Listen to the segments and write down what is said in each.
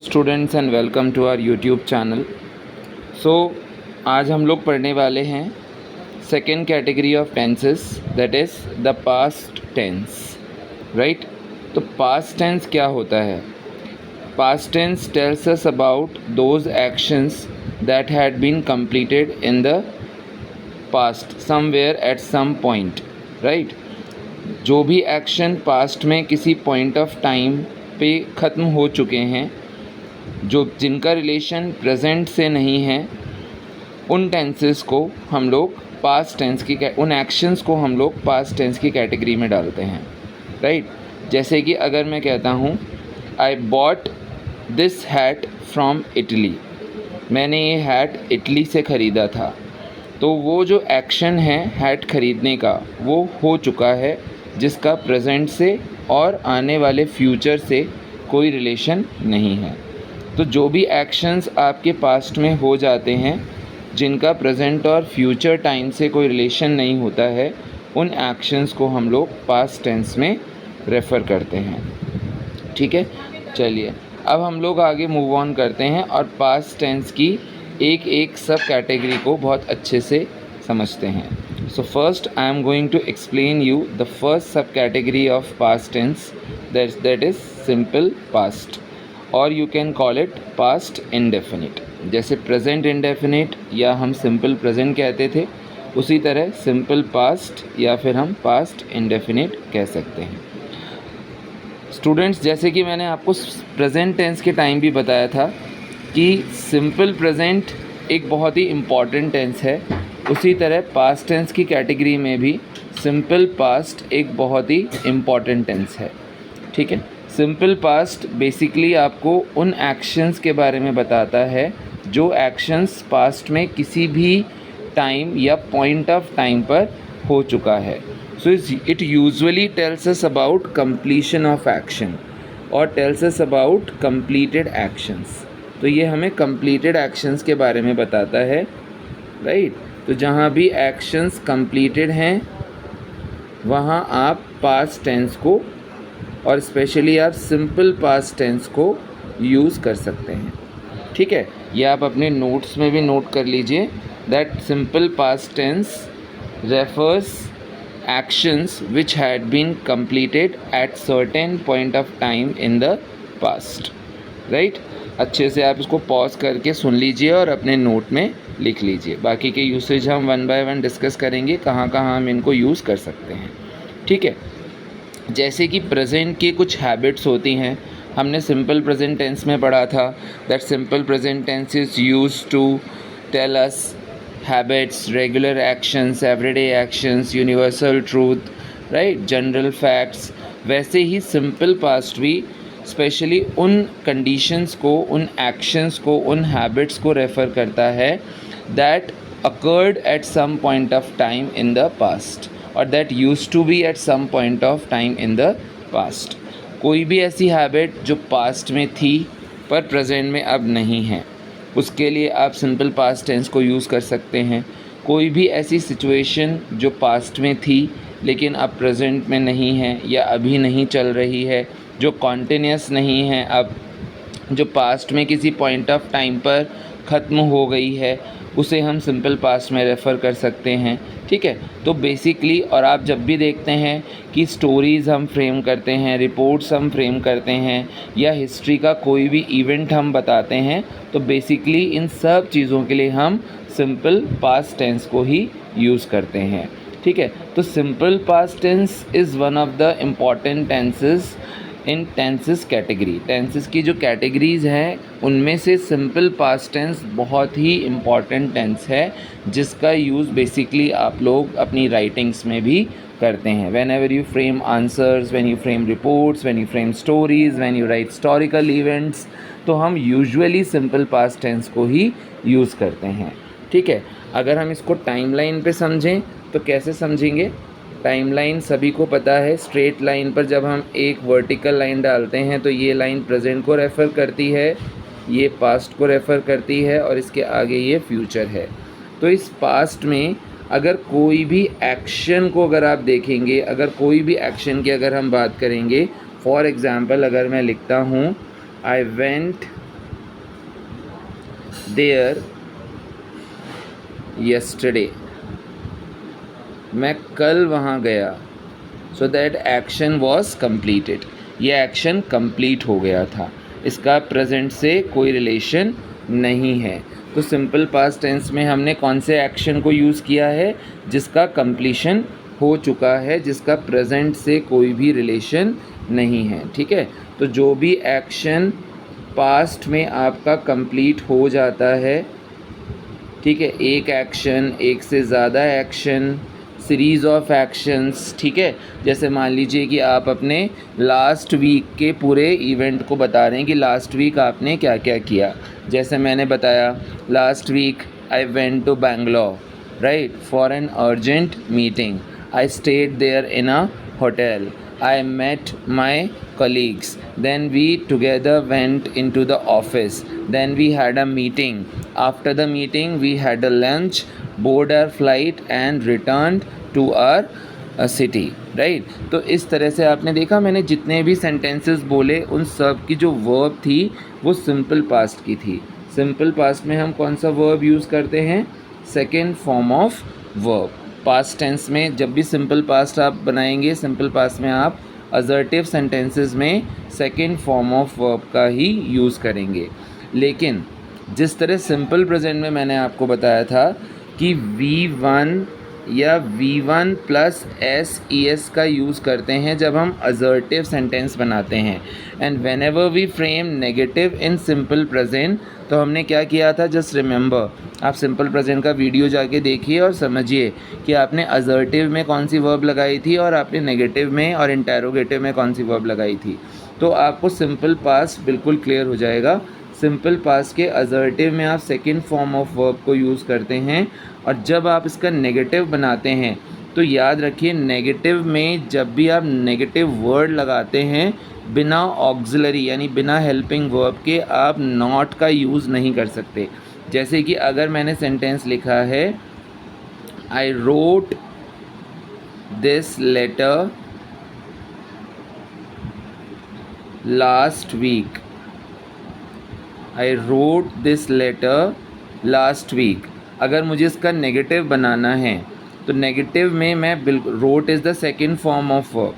Students and welcome to our YouTube channel. आज हम लोग पढ़ने वाले हैं second category of tenses, that is the past tense. Right, तो पास्ट टेंस क्या होता है? Past tense tells us about those actions that had been completed in the past somewhere at some point. Right, जो भी action past में किसी point of time पे ख़त्म हो चुके हैं, जो जिनका रिलेशन प्रेजेंट से नहीं है, उन टेंसेस को हम लोग पास्ट टेंस की, उन एक्शंस को हम लोग पास्ट टेंस की कैटेगरी में डालते हैं। राइट, जैसे कि अगर मैं कहता हूँ I bought this hat from Italy, मैंने ये हैट इटली से ख़रीदा था, तो वो जो एक्शन है हैट ख़रीदने का वो हो चुका है, जिसका प्रेजेंट से और आने वाले फ्यूचर से कोई रिलेशन नहीं है। तो जो भी एक्शंस आपके पास्ट में हो जाते हैं, जिनका प्रेजेंट और फ्यूचर टाइम से कोई रिलेशन नहीं होता है, उन एक्शंस को हम लोग पास्ट टेंस में रेफ़र करते हैं। ठीक है, चलिए अब हम लोग आगे मूव ऑन करते हैं और पास्ट टेंस की एक एक सब कैटेगरी को बहुत अच्छे से समझते हैं। So first I am going to explain you the first sub category of past tense, that is simple past, और you can call it past indefinite. जैसे प्रेजेंट इंडेफिनिट या हम सिंपल प्रेजेंट कहते थे, उसी तरह सिंपल पास्ट या फिर हम पास्ट इंडेफिनिट कह सकते हैं। स्टूडेंट्स, जैसे कि मैंने आपको प्रेजेंट टेंस के टाइम भी बताया था कि सिंपल प्रेजेंट एक बहुत ही इम्पॉर्टेंट टेंस है, उसी तरह पास्ट टेंस की कैटेगरी में भी सिंपल पास्ट एक बहुत ही इम्पॉर्टेंट टेंस है। ठीक है, सिंपल पास्ट बेसिकली आपको उन एक्शंस के बारे में बताता है जो एक्शंस पास्ट में किसी भी टाइम या पॉइंट ऑफ टाइम पर हो चुका है। So it usually tells us about completion of action और tells us about completed actions. तो ये हमें कंप्लीटेड एक्शंस के बारे में बताता है। राइट, तो जहाँ भी एक्शंस कंप्लीटेड हैं वहाँ आप पास्ट टेंस को और स्पेशली आप सिंपल पास्ट टेंस को यूज़ कर सकते हैं। ठीक है, ये आप अपने नोट्स में भी नोट कर लीजिए that simple past tense refers actions which had been completed at certain point of time in the past. Right, अच्छे से आप इसको पॉज करके सुन लीजिए और अपने नोट में लिख लीजिए। बाकी के यूसेज हम वन बाय वन डिस्कस करेंगे, कहाँ कहाँ हम इनको यूज़ कर सकते हैं। ठीक है, जैसे कि प्रेजेंट की कुछ हैबिट्स होती हैं, हमने सिंपल प्रेजेंट टेंस में पढ़ा था that simple present tense is used to tell us habits, regular actions, everyday actions, universal truth, right, general facts. वैसे ही सिंपल पास्ट भी स्पेशली उन कंडीशंस को, उन एक्शंस को, उन हैबिट्स को रेफ़र करता है that occurred at some point of time in the past और that used to be at some point of time in the past. कोई भी ऐसी हैबिट जो पास्ट में थी पर प्रेजेंट में अब नहीं है, उसके लिए आप सिंपल पास्ट टेंस को यूज़ कर सकते हैं। कोई भी ऐसी सिचुएशन जो पास्ट में थी लेकिन अब प्रेजेंट में नहीं है या अभी नहीं चल रही है, जो कॉन्टिन्यूस नहीं है, अब जो पास्ट में किसी पॉइंट ऑफ टाइम पर ख़त्म हो गई है, उसे हम सिंपल पास्ट में रेफ़र कर सकते हैं। ठीक है, तो बेसिकली, और आप जब भी देखते हैं कि स्टोरीज़ हम फ्रेम करते हैं, रिपोर्ट्स हम फ्रेम करते हैं या हिस्ट्री का कोई भी इवेंट हम बताते हैं, तो बेसिकली इन सब चीज़ों के लिए हम सिंपल पास्ट टेंस को ही यूज़ करते हैं। ठीक है, तो simple past tense is one of the important tenses in tenses category. Tenses की जो कैटेगरीज़ हैं उनमें से सिंपल पास्ट टेंस बहुत ही इम्पॉर्टेंट टेंस है, जिसका यूज़ बेसिकली आप लोग अपनी राइटिंग्स में भी करते हैं। When ever you frame answers, when you frame reports, when you frame stories, when you right historical events, तो हम यूजुअली सिंपल पास्ट टेंस को ही यूज़ करते हैं। ठीक है, अगर हम इसको टाइमलाइन पे समझें तो कैसे समझेंगे? टाइमलाइन सभी को पता है, स्ट्रेट लाइन पर जब हम एक वर्टिकल लाइन डालते हैं तो ये लाइन प्रेजेंट को रेफ़र करती है, ये पास्ट को रेफ़र करती है और इसके आगे ये फ्यूचर है। तो इस पास्ट में अगर कोई भी एक्शन को अगर आप देखेंगे, अगर कोई भी एक्शन की अगर हम बात करेंगे, फॉर एग्ज़ाम्पल अगर मैं लिखता हूँ आई वेंट देयर yesterday, मैं कल वहाँ गया, so that action was completed, ये एक्शन कंप्लीट हो गया था, इसका प्रेजेंट से कोई रिलेशन नहीं है। तो सिंपल पास्ट टेंस में हमने कौन से एक्शन को यूज़ किया है, जिसका कंप्लीशन हो चुका है, जिसका प्रेजेंट से कोई भी रिलेशन नहीं है। ठीक है, तो जो भी एक्शन पास्ट में आपका कंप्लीट हो जाता है, ठीक है, एक एक्शन, एक से ज़्यादा एक्शन, सीरीज़ ऑफ एक्शंस, ठीक है। जैसे मान लीजिए कि आप अपने लास्ट वीक के पूरे इवेंट को बता रहे हैं कि लास्ट वीक आपने क्या क्या किया। जैसे मैंने बताया, last week I went to Bangalore, right, for an urgent meeting, I stayed there in a hotel, I met my colleagues, then we together went into the office, then we had a meeting, after the meeting we had a lunch, board our flight and returned to our city, right। तो इस तरह से आपने देखा, मैंने जितने भी sentences बोले उन सब की जो वर्ब थी वो सिंपल पास्ट की थी। सिंपल पास्ट में हम कौन सा वर्ब यूज़ करते हैं, second form of verb. Past tense में जब भी सिंपल पास्ट आप बनाएंगे, सिंपल पास्ट में आप असर्टिव सेंटेंसेस में सेकेंड फॉर्म ऑफ वर्ब का ही यूज़ करेंगे। लेकिन जिस तरह सिंपल प्रेजेंट में मैंने आपको बताया था कि V1 या V1 प्लस SES का यूज़ करते हैं जब हम असर्टिव सेंटेंस बनाते हैं, and whenever we frame negative in simple present, तो हमने क्या किया था, जस्ट रिमेंबर, आप सिंपल प्रेजेंट का वीडियो जाके देखिए और समझिए कि आपने असर्टिव में कौन सी वर्ब लगाई थी और आपने नेगेटिव में और इंटेरोगेटिव में कौन सी वर्ब लगाई थी। तो आपको सिंपल पास्ट बिल्कुल क्लियर हो जाएगा। सिंपल पास्ट के असर्टिव में आप सेकेंड फॉर्म ऑफ वर्ब को यूज़ करते हैं, और जब आप इसका नेगेटिव बनाते हैं तो याद रखिए, नेगेटिव में जब भी आप नेगेटिव वर्ड लगाते हैं, बिना ऑक्सिलरी यानी बिना हेल्पिंग वर्ब के आप नॉट का यूज़ नहीं कर सकते। जैसे कि अगर मैंने सेंटेंस लिखा है, I wrote this letter last week, I wrote this letter last week, अगर मुझे इसका नेगेटिव बनाना है तो नेगेटिव में मैं बिल्कुल, wrote is the second form of verb.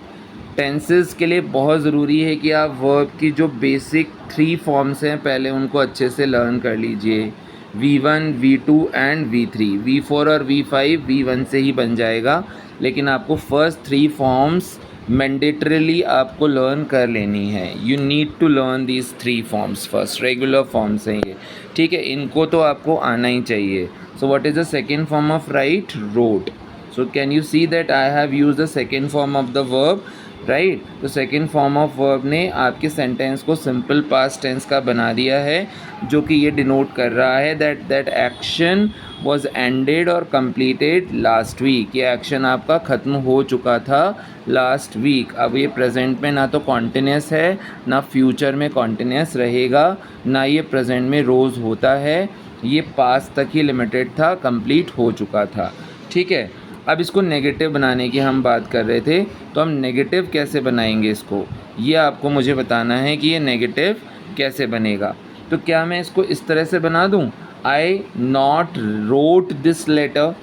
Tenses के लिए बहुत ज़रूरी है कि आप वर्ब की जो बेसिक 3 फॉर्म्स हैं पहले उनको अच्छे से लर्न कर लीजिए। V1, V2 and V3, V4 और V5 V1 से ही बन जाएगा, लेकिन आपको फर्स्ट 3 फॉर्म्स मैंडेटरीली आपको लर्न कर लेनी है। You need to learn these 3 forms first, regular forms हैं ये, ठीक है, इनको तो आपको आना ही चाहिए। So what is the second form of right, wrote. So can you see that I have used the second form of the verb, right. तो सेकेंड फॉर्म ऑफ वर्ब ने आपके सेंटेंस को सिंपल पास्ट टेंस का बना दिया है, जो कि ये डिनोट कर रहा है दैट एक्शन वॉज एंडेड और कंप्लीटेड लास्ट वीक, ये एक्शन आपका ख़त्म हो चुका था लास्ट वीक। अब ये प्रेजेंट में ना तो कॉन्टिन्यूस है, ना फ्यूचर में कॉन्टिन्यूस रहेगा, ना ये प्रेजेंट में रोज़ होता है, ये पास्ट तक ही लिमिटेड था, कंप्लीट हो चुका था। ठीक है, अब इसको नेगेटिव बनाने की हम बात कर रहे थे, तो हम नेगेटिव कैसे बनाएंगे इसको, ये आपको मुझे बताना है कि ये नेगेटिव कैसे बनेगा। तो क्या मैं इसको इस तरह से बना दूँ, आई नॉट रोट दिस लेटर,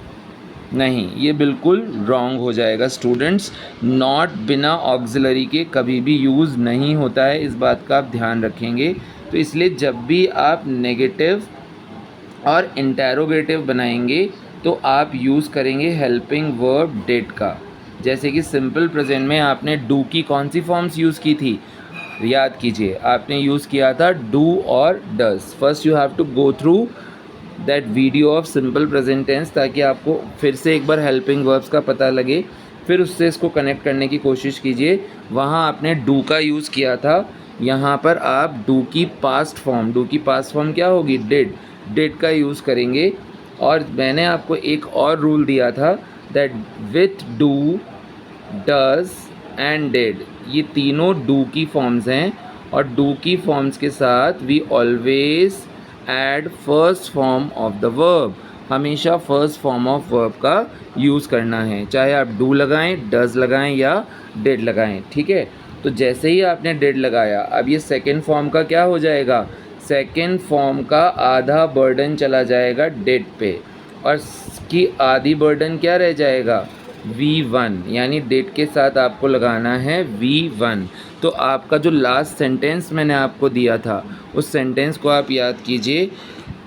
नहीं, ये बिल्कुल रॉन्ग हो जाएगा स्टूडेंट्स। नॉट बिना ऑक्सिलरी के कभी भी यूज़ नहीं होता है, इस बात का आप ध्यान रखेंगे। तो इसलिए जब भी आप नेगेटिव और इंटेरोगेटिव बनाएंगे तो आप यूज़ करेंगे हेल्पिंग वर्ब डिड का। जैसे कि सिंपल प्रेजेंट में आपने डू की कौन सी फॉर्म्स यूज़ की थी, याद कीजिए, आपने यूज़ किया था डू और does. First you have to go through that video of simple present tense, ताकि आपको फिर से एक बार हेल्पिंग वर्ब्स का पता लगे, फिर उससे इसको कनेक्ट करने की कोशिश कीजिए। वहाँ आपने डू का यूज़ किया था, यहाँ पर आप डू की पास्ट फॉर्म क्या होगी, डिड का यूज़ करेंगे। और मैंने आपको एक और रूल दिया था that with do, does and did, ये तीनों डू की फॉर्म्स हैं, और डू की फॉर्म्स के साथ we always add first form of the verb, हमेशा फर्स्ट फॉर्म ऑफ वर्ब का यूज़ करना है, चाहे आप डू लगाएं, डज लगाएं या डिड लगाएं। ठीक है, तो जैसे ही आपने डिड लगाया, अब ये सेकेंड फॉर्म का क्या हो जाएगा, सेकेंड फॉर्म का आधा बर्डन चला जाएगा डिड पे और की आधी बर्डन क्या रह जाएगा, V1, यानी डिड के साथ आपको लगाना है V1। तो आपका जो लास्ट सेंटेंस मैंने आपको दिया था उस सेंटेंस को आप याद कीजिए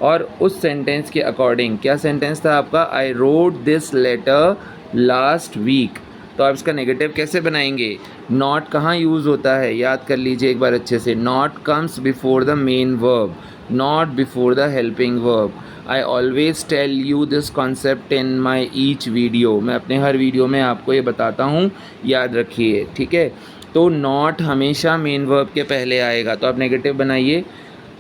और उस सेंटेंस के अकॉर्डिंग, क्या सेंटेंस था आपका, I wrote this letter last week. तो आप इसका नेगेटिव कैसे बनाएंगे, नॉट कहाँ यूज़ होता है, याद कर लीजिए एक बार अच्छे से, not comes before the main verb, not before the helping verb. I always tell you this concept in my each video, मैं अपने हर वीडियो में आपको ये बताता हूँ, याद रखिए, ठीक है। तो नॉट हमेशा मेन वर्ब के पहले आएगा, तो आप नेगेटिव बनाइए।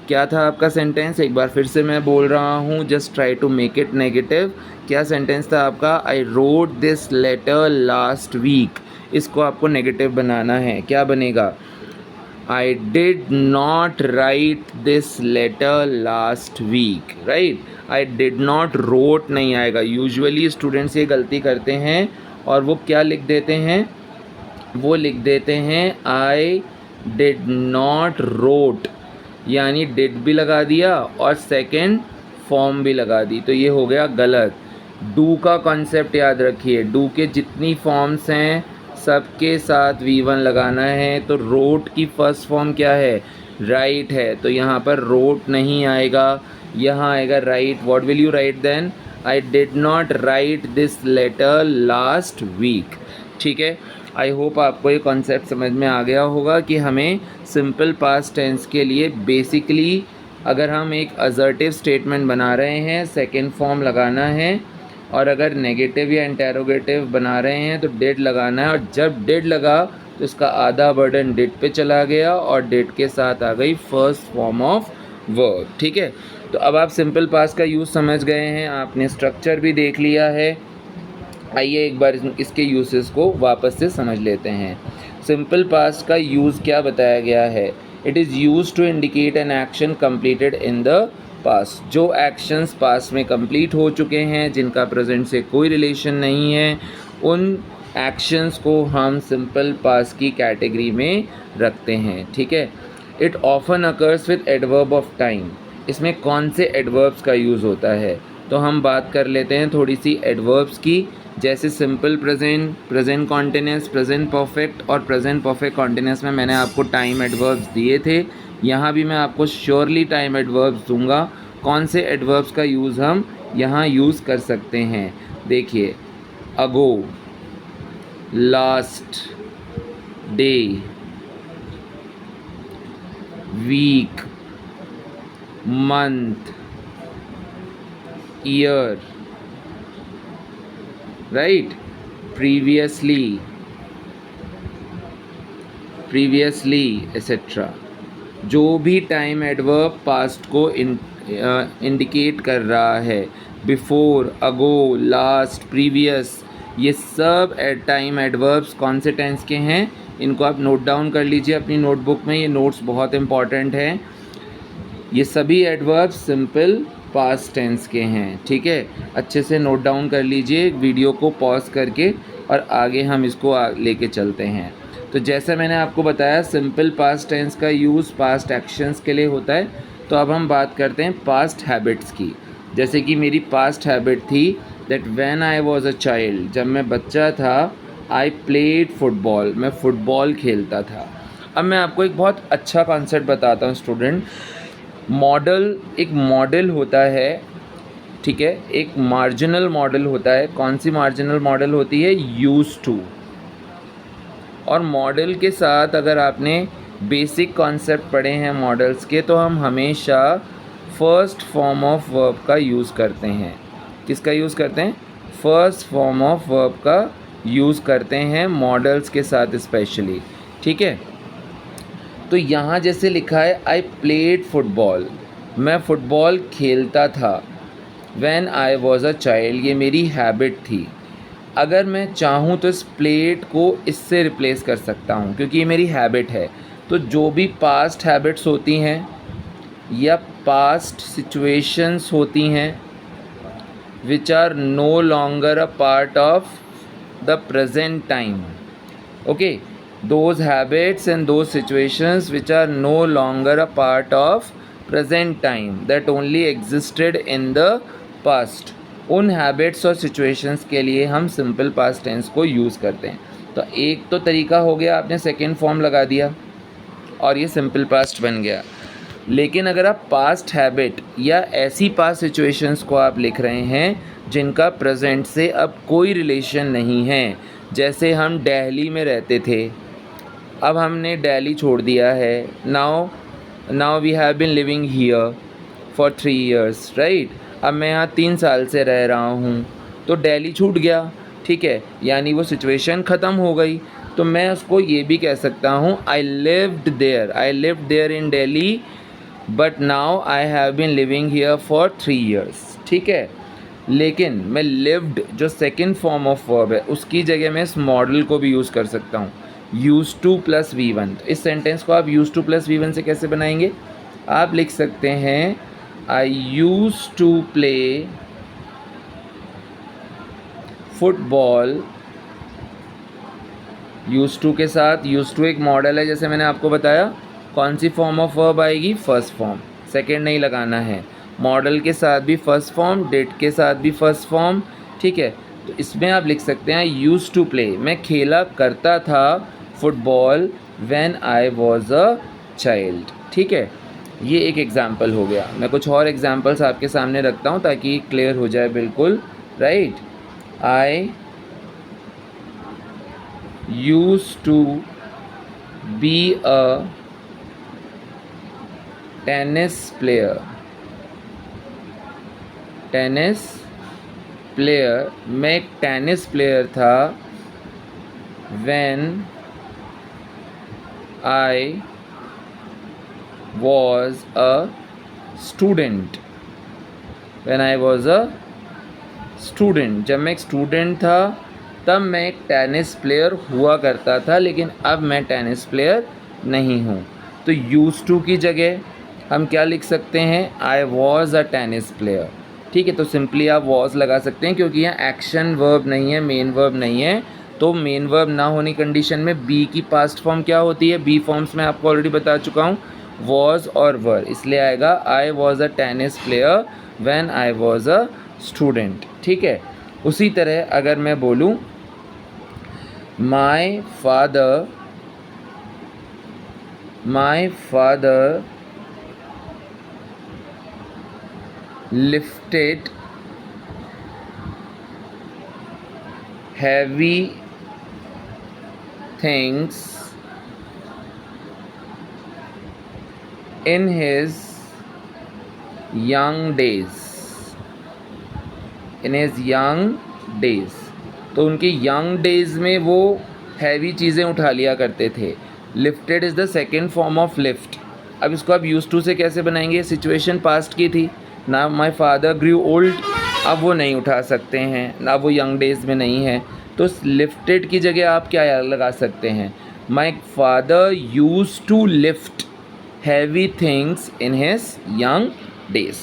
क्या था आपका सेंटेंस, एक बार फिर से मैं बोल रहा हूँ, just try to make it negative. क्या सेंटेंस था आपका, I wrote this letter last week, इसको आपको नेगेटिव बनाना है, क्या बनेगा, I did not write this letter last week, right. I did not wrote नहीं आएगा, यूजुअली स्टूडेंट्स ये गलती करते हैं और वो क्या लिख देते हैं, वो लिख देते हैं आई डिड नॉट रोट, यानी डिड भी लगा दिया और सेकंड फॉर्म भी लगा दी, तो ये हो गया गलत। डू का कॉन्सेप्ट याद रखिए, डू के जितनी फॉर्म्स हैं सबके साथ V1 लगाना है। तो रोट की फर्स्ट फॉर्म क्या है, राइट है, तो यहाँ पर रोट नहीं आएगा, यहाँ आएगा right. What will you write then, I did not write this letter last week, ठीक है। आई होप आपको ये कॉन्सेप्ट समझ में आ गया होगा कि हमें सिंपल पास्ट टेंस के लिए बेसिकली अगर हम एक असर्टिव स्टेटमेंट बना रहे हैं सेकंड फॉर्म लगाना है, और अगर नेगेटिव या इंटेरोगेटिव बना रहे हैं तो डिड लगाना है, और जब डिड लगा तो इसका आधा बर्डन डिड पे चला गया और डिड के साथ आ गई फर्स्ट फॉर्म ऑफ वर्ब, ठीक है। तो अब आप सिंपल पास्ट का यूज़ समझ गए हैं, आपने स्ट्रक्चर भी देख लिया है। आइए एक बार इसके यूसेस को वापस से समझ लेते हैं। सिंपल पास्ट का यूज़ क्या बताया गया है, it is use to indicate an action completed in the past, जो एक्शंस पास्ट में कंप्लीट हो चुके हैं जिनका प्रेजेंट से कोई रिलेशन नहीं है, उन एक्शंस को हम सिंपल पास्ट की कैटेगरी में रखते हैं, ठीक है। It often occurs with adverb of time, इसमें कौन से एडवर्ब्स का यूज़ होता है, तो हम बात कर लेते हैं थोड़ी सी एडवर्ब्स की, जैसे simple present, present continuous, present perfect और प्रेजेंट परफेक्ट कॉन्टिन्यूस में मैंने आपको टाइम एडवर्ब्स दिए थे। यहाँ भी मैं आपको श्योरली टाइम एडवर्ब्स दूंगा। कौन से एडवर्ब्स का यूज़ हम यहाँ यूज़ कर सकते हैं, देखिए, ago, last, day, week, month, year, right, previously, etcetera. जो भी टाइम एडवर्ब पास्ट को इंडिकेट कर रहा है, बिफोर, अगो, लास्ट, प्रीवियस, ये सब टाइम एडवर्ब्स कौन से टेंस के हैं, इनको आप नोट डाउन कर लीजिए अपनी नोटबुक में, ये नोट्स बहुत इंपॉर्टेंट हैं। ये सभी एडवर्ब्स सिंपल पास्ट टेंस के हैं, ठीक है, अच्छे से नोट डाउन कर लीजिए वीडियो को पॉज करके, और आगे हम इसको लेके चलते हैं। तो जैसा मैंने आपको बताया सिंपल पास्ट टेंस का यूज़ पास्ट एक्शंस के लिए होता है। तो अब हम बात करते हैं पास्ट हैबिट्स की, जैसे कि मेरी पास्ट हैबिट थी that when I was a child, जब मैं बच्चा था, आई प्लेड फुटबॉल, मैं फ़ुटबॉल खेलता था। अब मैं आपको एक बहुत अच्छा कॉन्सेप्ट बताता हूँ स्टूडेंट। मॉडल, एक मॉडल होता है, ठीक है, एक मार्जिनल मॉडल होता है। कौन सी मार्जिनल मॉडल होती है, यूज टू। और मॉडल के साथ अगर आपने बेसिक कॉन्सेप्ट पढ़े हैं मॉडल्स के, तो हम हमेशा फर्स्ट फॉर्म ऑफ वर्ब का यूज़ करते हैं। किसका यूज़ करते हैं, फर्स्ट फॉर्म ऑफ वर्ब का यूज़ करते हैं मॉडल्स के साथ स्पेशली, ठीक है। तो यहाँ जैसे लिखा है आई प्लेड फुटबॉल, मैं फ़ुटबॉल खेलता था। When I was a child, ये मेरी हैबिट थी। अगर मैं चाहूँ तो इस प्लेड को इससे रिप्लेस कर सकता हूँ, क्योंकि ये मेरी हैबिट है। तो जो भी पास्ट हैबिट्स होती हैं या पास्ट सिचुएशंस होती हैं which are no longer a part of the present time, okay, those habits and those situations which are no longer a part of present time that only existed in the past. उन habits और situations के लिए हम simple past tense को use करते हैं। तो एक तो तरीका हो गया, आपने सेकेंड फॉर्म लगा दिया और ये सिंपल पास्ट बन गया। लेकिन अगर आप पास्ट हैबिट या ऐसी पास्ट सिचुएशंस को आप लिख रहे हैं जिनका प्रेजेंट से अब कोई रिलेशन नहीं है, जैसे हम दिल्ली में रहते थे, अब हमने दिल्ली छोड़ दिया है, now we have been living here for 3 years, right. अब मैं यहाँ 3 साल से रह रहा हूँ, तो दिल्ली छूट गया, ठीक है, यानी वो सिचुएशन ख़त्म हो गई। तो मैं उसको ये भी कह सकता हूँ I lived there in Delhi but now I have been living here for 3 years, ठीक है। लेकिन मैं लिव्ड जो सेकेंड फॉर्म ऑफ वर्ब है उसकी जगह मैं इस मॉडल को भी यूज़ कर सकता हूँ, यूज़ टू प्लस V1। तो इस सेंटेंस को आप यूज़ टू प्लस V1 से कैसे बनाएंगे? आप लिख सकते हैं I use to play football. Use to के साथ यूज़ टू एक मॉडल है, जैसे मैंने आपको बताया। कौन सी फॉर्म ऑफ वर्ब आएगी? फर्स्ट फॉर्म, सेकेंड नहीं लगाना है। मॉडल के साथ भी फर्स्ट फॉर्म, डिड के साथ भी फर्स्ट फॉर्म, ठीक है। तो इसमें आप लिख सकते हैं यूज़ टू प्ले, मैं खेला करता था football when I was a child, ठीक है। ये एक एग्ज़ाम्पल हो गया। मैं कुछ और एग्ज़ाम्पल्स आपके सामने रखता हूँ ताकि क्लियर हो जाए बिल्कुल, right. I use to be a tennis player, मैं एक टेनिस प्लेयर था when I was a student, जब मैं एक स्टूडेंट था तब मैं एक टेनिस प्लेयर हुआ करता था, लेकिन अब मैं टेनिस प्लेयर नहीं हूँ। तो यूज़ टू की जगह हम क्या लिख सकते हैं? आई वॉज अ टेनिस प्लेयर, ठीक है। तो सिंपली आप वॉज लगा सकते हैं क्योंकि यहाँ एक्शन वर्ब नहीं है, मेन वर्ब नहीं है। तो मेन वर्ब ना होने कंडीशन में बी की पास्ट फॉर्म क्या होती है? बी फॉर्म्स में आपको ऑलरेडी बता चुका हूँ, वॉज और वर, इसलिए आएगा आई was a tennis player when I was a student, ठीक है। उसी तरह अगर मैं बोलूँ my father lifted heavy things in his young days, तो उनके यंग डेज में वो हैवी चीज़ें उठा लिया करते थे। Lifted is the second form of lift. अब इसको आप यूज़ टू से कैसे बनाएंगे? सिचुएशन पास्ट की थी ना, माई फादर ग्रू ओल्ड, अब वो नहीं उठा सकते हैं ना, वो यंग डेज में नहीं है। तो लिफ्टेड की जगह आप क्या लगा सकते हैं? My father use to lift heavy things in his young days.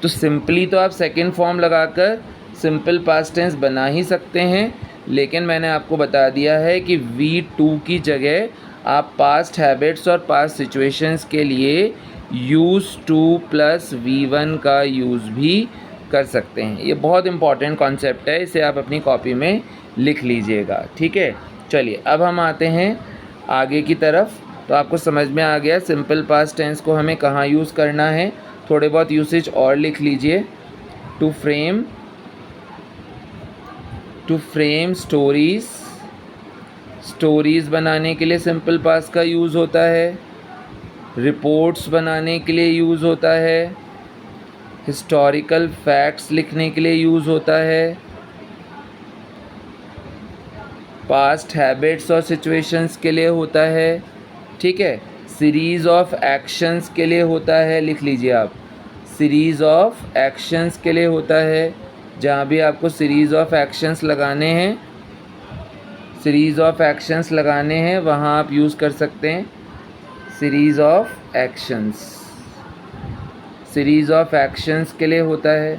तो सिंपली तो आप सेकेंड फॉर्म लगाकर सिंपल पास्ट टेंस बना ही सकते हैं, लेकिन मैंने आपको बता दिया है कि V2 की जगह आप पास्ट हैबिट्स और पास्ट सिचुएशंस के लिए यूज़ टू प्लस V1 का यूज़ भी कर सकते हैं। ये बहुत इंपॉर्टेंट कॉन्सेप्ट है, इसे आप अपनी कॉपी में लिख लीजिएगा, ठीक है। चलिए अब हम आते हैं आगे की तरफ। तो आपको समझ में आ गया सिंपल पास्ट टेंस को हमें कहाँ यूज़ करना है। थोड़े बहुत यूसेज और लिख लीजिए। टू फ्रेम स्टोरीज़ बनाने के लिए सिंपल पास्ट का यूज़ होता है। रिपोर्ट्स बनाने के लिए यूज़ होता है। हिस्टोरिकल फैक्ट्स लिखने के लिए यूज़ होता है। पास्ट हैबिट्स और सिचुएशंस के लिए होता है, ठीक है। सीरीज़ ऑफ एक्शंस के लिए होता है, लिख लीजिए आप, सीरीज़ ऑफ एक्शंस के लिए होता है। जहाँ भी आपको सीरीज़ ऑफ एक्शंस लगाने हैं वहाँ आप यूज़ कर सकते हैं सीरीज़ ऑफ एक्शंस के लिए होता है।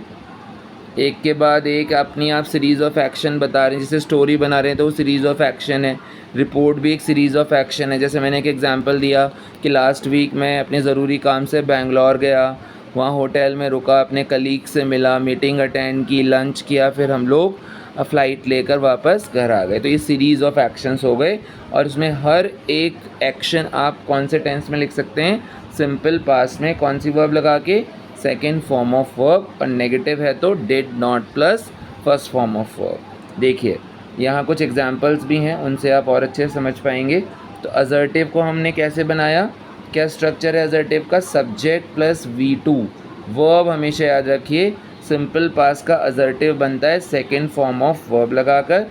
एक के बाद एक अपनी आप सीरीज़ ऑफ एक्शन बता रहे हैं, जैसे स्टोरी बना रहे हैं तो वो सीरीज़ ऑफ एक्शन है। रिपोर्ट भी एक सीरीज़ ऑफ एक्शन है। जैसे मैंने एक एग्जांपल दिया कि लास्ट वीक मैं अपने ज़रूरी काम से बेंगलोर गया, वहाँ होटल में रुका, अपने कलीग से मिला, मीटिंग अटेंड की, लंच किया, फिर हम लोग फ़्लाइट लेकर वापस घर आ गए। तो ये सीरीज़ ऑफ एक्शंस हो गए और इसमें हर एक एक्शन आप कौन से टेंस में लिख सकते हैं? सिंपल पास्ट में। कौन सी वर्ब लगा के? सेकेंड फॉर्म ऑफ वर्ब, और नेगेटिव है तो did not plus first form of verb. देखिए यहाँ कुछ एग्जाम्पल्स भी हैं, उनसे आप और अच्छे से समझ पाएंगे। तो असर्टिव को हमने कैसे बनाया? क्या स्ट्रक्चर है असर्टिव का? Subject plus V2। वर्ब हमेशा याद रखिए, सिंपल पास्ट का असर्टिव बनता है सेकेंड फॉर्म ऑफ वर्ब लगाकर,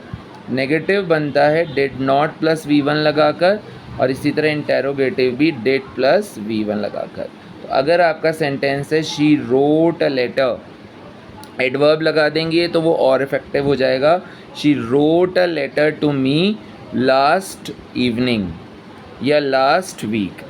नेगेटिव बनता है डिड नॉट प्लस V1 लगाकर, और इसी तरह इंटेरोगेटिव भी डिड प्लस V1 लगाकर। तो अगर आपका सेंटेंस है she wrote a letter, adverb लगा देंगे तो वो और इफेक्टिव हो जाएगा। She wrote a letter to me last evening या लास्ट वीक,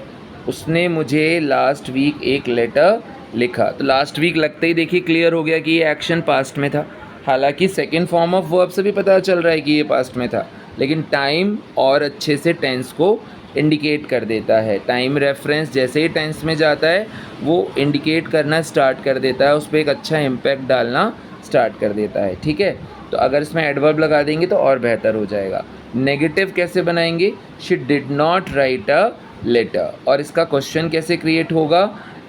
उसने मुझे लास्ट वीक एक लेटर लिखा। तो लास्ट वीक लगते ही देखिए क्लियर हो गया कि ये एक्शन पास्ट में था। हालांकि सेकेंड फॉर्म ऑफ वर्ब से भी पता चल रहा है कि ये पास्ट में था, लेकिन टाइम और अच्छे से टेंस को इंडिकेट कर देता है। टाइम रेफरेंस जैसे ही टेंस में जाता है वो इंडिकेट करना स्टार्ट कर देता है, उस पर एक अच्छा इम्पैक्ट डालना स्टार्ट कर देता है। ठीक है, तो अगर इसमें एडवर्ब लगा देंगे तो और बेहतर हो जाएगा। नेगेटिव कैसे बनाएंगे? She did not write a letter, और इसका क्वेश्चन कैसे क्रिएट होगा?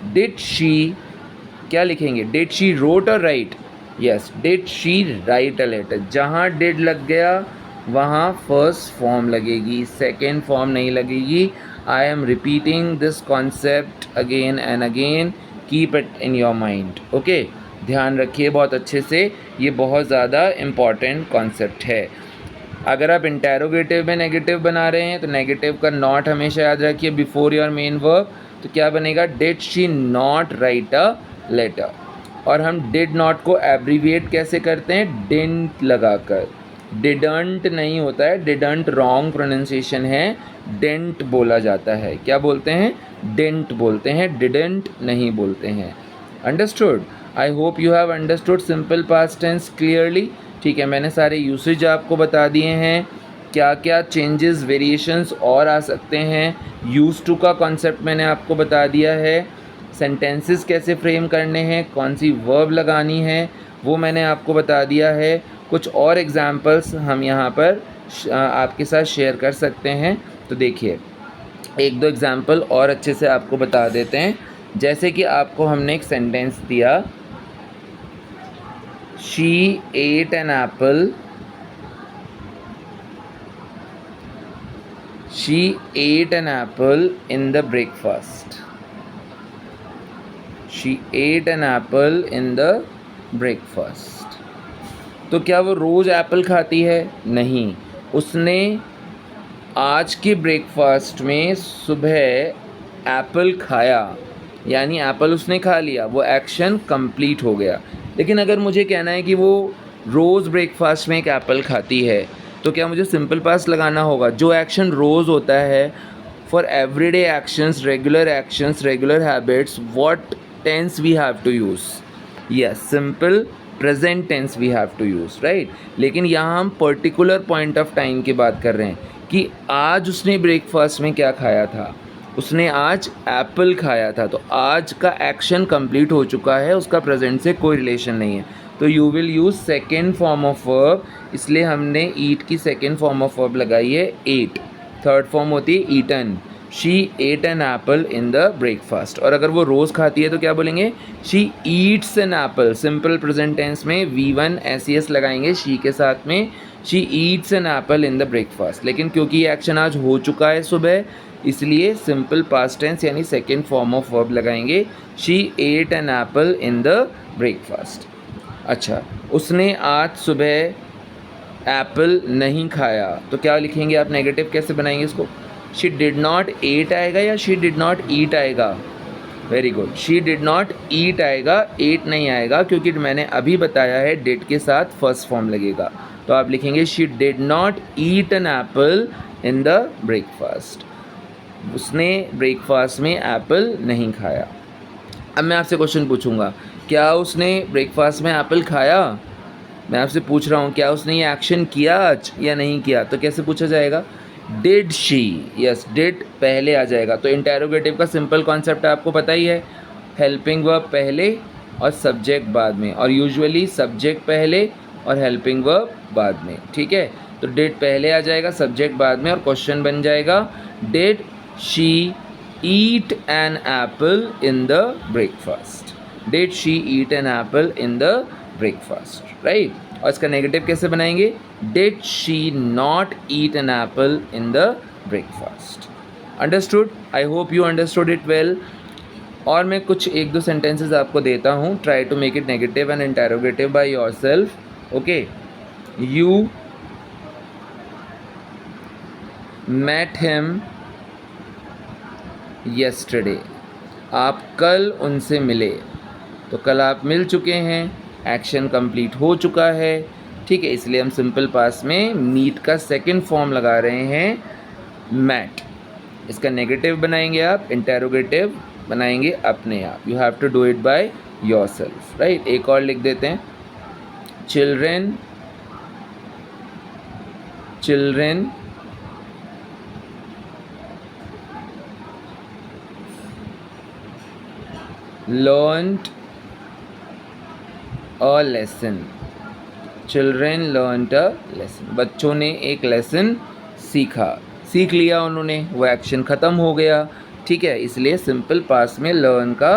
डिड शी, क्या लिखेंगे? डिड शी रोट और write? Yes, did she write a letter. जहाँ डिड लग गया वहाँ फर्स्ट फॉर्म लगेगी, सेकेंड फॉर्म नहीं लगेगी। I am repeating this concept again and again, keep it in your mind. Okay, ध्यान रखिए बहुत अच्छे से, ये बहुत ज़्यादा इम्पॉर्टेंट कॉन्सेप्ट है। अगर आप इंटेरोगेटिव में नेगेटिव बना रहे हैं तो नेगेटिव का नॉट हमेशा याद रखिए बिफोर योर मेन वर्ब। तो क्या बनेगा? Did she not write a letter. और हम डिड नॉट को एब्रीविएट कैसे करते हैं? डिडंट लगाकर। डिडंट नहीं होता है, डिडंट रॉन्ग प्रोनाउंसिएशन है, डेंट बोला जाता है। क्या बोलते हैं? डेंट बोलते हैं, डिडंट नहीं बोलते हैं। Understood? I hope you have understood simple past tense clearly. ठीक है, मैंने सारे यूसेज आपको बता दिए हैं, क्या क्या चेंजेस वेरिएशंस और आ सकते हैं। यूज टू का कॉन्सेप्ट मैंने आपको बता दिया है। सेंटेंसेस कैसे फ्रेम करने हैं, कौन सी वर्ब लगानी है, वो मैंने आपको बता दिया है। कुछ और एग्जाम्पल्स हम यहाँ पर आपके साथ शेयर कर सकते हैं। तो देखिए एक दो एग्जाम्पल और अच्छे से आपको बता देते हैं। जैसे कि आपको हमने एक सेंटेंस दिया, she ate an apple, she ate an apple in the breakfast. She ate an apple in the breakfast. तो क्या वो रोज़ एप्पल खाती है? नहीं, उसने आज के ब्रेकफास्ट में सुबह एप्पल खाया, यानी एप्पल उसने खा लिया, वो एक्शन कंप्लीट हो गया। लेकिन अगर मुझे कहना है कि वो रोज़ ब्रेकफास्ट में एक एप्पल खाती है, तो क्या मुझे सिंपल पास्ट लगाना होगा? जो एक्शन रोज़ होता है for everyday actions, regular habits, what tense we have to use? Yes, simple present tense we have to use, right. लेकिन यहाँ हम पर्टिकुलर पॉइंट ऑफ टाइम की बात कर रहे हैं कि आज उसने ब्रेकफास्ट में क्या खाया था? उसने आज एप्पल खाया था। तो आज का एक्शन कंप्लीट हो चुका है, उसका प्रेजेंट से कोई रिलेशन नहीं है। तो you will use second form of verb, इसलिए हमने ईट की सेकेंड फॉर्म ऑफ वर्ब लगाई है एट। थर्ड फॉर्म होती है eaten. She ate an apple in the breakfast. और अगर वो रोज़ खाती है तो क्या बोलेंगे? She eats an apple. Simple present tense में V1 SES लगाएंगे शी के साथ में, she eats an apple in the breakfast. लेकिन क्योंकि ये एक्शन आज हो चुका है सुबह, इसलिए सिंपल पास्ट टेंस यानी सेकेंड फॉर्म ऑफ वर्ब लगाएंगे, she ate an apple in the breakfast. अच्छा, उसने आज सुबह एप्पल नहीं खाया, तो क्या लिखेंगे आप? नेगेटिव कैसे बनाएंगे इसको? शी डिड नॉट एट आएगा या शी डिड नॉट ईट आएगा? Very good, she did not eat आएगा, एट नहीं आएगा, क्योंकि मैंने अभी बताया है डिड के साथ फर्स्ट फॉर्म लगेगा। तो आप लिखेंगे she did not eat an apple in the breakfast. उसने ब्रेकफास्ट में एप्पल नहीं खाया। अब मैं आपसे क्वेश्चन पूछूंगा, क्या उसने ब्रेकफास्ट में एप्पल खाया? मैं आपसे पूछ रहा हूँ क्या उसने ये एक्शन किया आज या नहीं किया? तो कैसे पूछा जाएगा? Did she. यस, डिड पहले आ जाएगा। तो इंटेरोगेटिव का सिंपल कॉन्सेप्ट आपको पता ही है, हेल्पिंग वर्ब पहले और सब्जेक्ट बाद में, और यूजुअली सब्जेक्ट पहले और हेल्पिंग वर्ब बाद में। ठीक है, तो डिड पहले आ जाएगा, सब्जेक्ट बाद में, और क्वेश्चन बन जाएगा did she eat an apple in the breakfast? Did she eat an apple in the breakfast, right? और इसका नेगेटिव कैसे बनाएंगे? Did she not eat an apple in the breakfast? Understood? I hope you understood it well. और मैं कुछ एक दो sentences आपको देता हूँ, try to make it negative and interrogative by yourself. Okay, you met him yesterday, आप कल उनसे मिले। तो कल आप मिल चुके हैं, एक्शन कंप्लीट हो चुका है। ठीक है, इसलिए हम सिंपल पास्ट में मीट का सेकंड फॉर्म लगा रहे हैं मैट। इसका नेगेटिव बनाएंगे आप, इंटेरोगेटिव बनाएंगे अपने आप। You have to do it by yourself, right? एक और लिख देते हैं, children learned a lesson. Children learned a lesson. बच्चों ने एक लेसन सीख लिया उन्होंने, वो एक्शन ख़त्म हो गया। ठीक है, इसलिए सिंपल पास्ट में लर्न का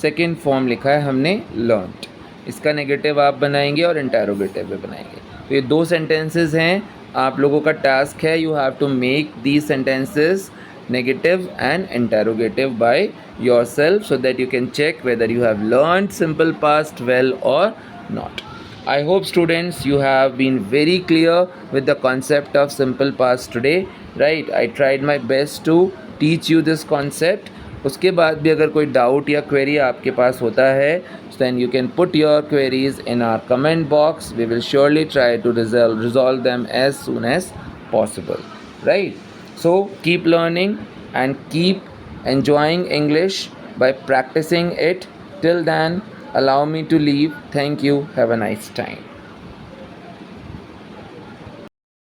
सेकेंड फॉर्म लिखा है हमने, लर्नड। इसका नेगेटिव आप बनाएंगे और इंटेरोगेटिव भी बनाएंगे। तो ये दो सेंटेंसेस हैं, आप लोगों का टास्क है, you have to make these sentences negative and interrogative by yourself so that you can check whether you have learned simple past well or not. I hope students you have been very clear with the concept of simple past today, right? I tried my best to teach you this concept. उसके बाद भी अगर कोई doubt या query आपके पास होता है, then you can put your queries in our comment box. We will surely try to resolve them as soon as possible, right? So keep learning and keep enjoying English by practicing it. Till then, allow me to leave. Thank you. Have a nice time.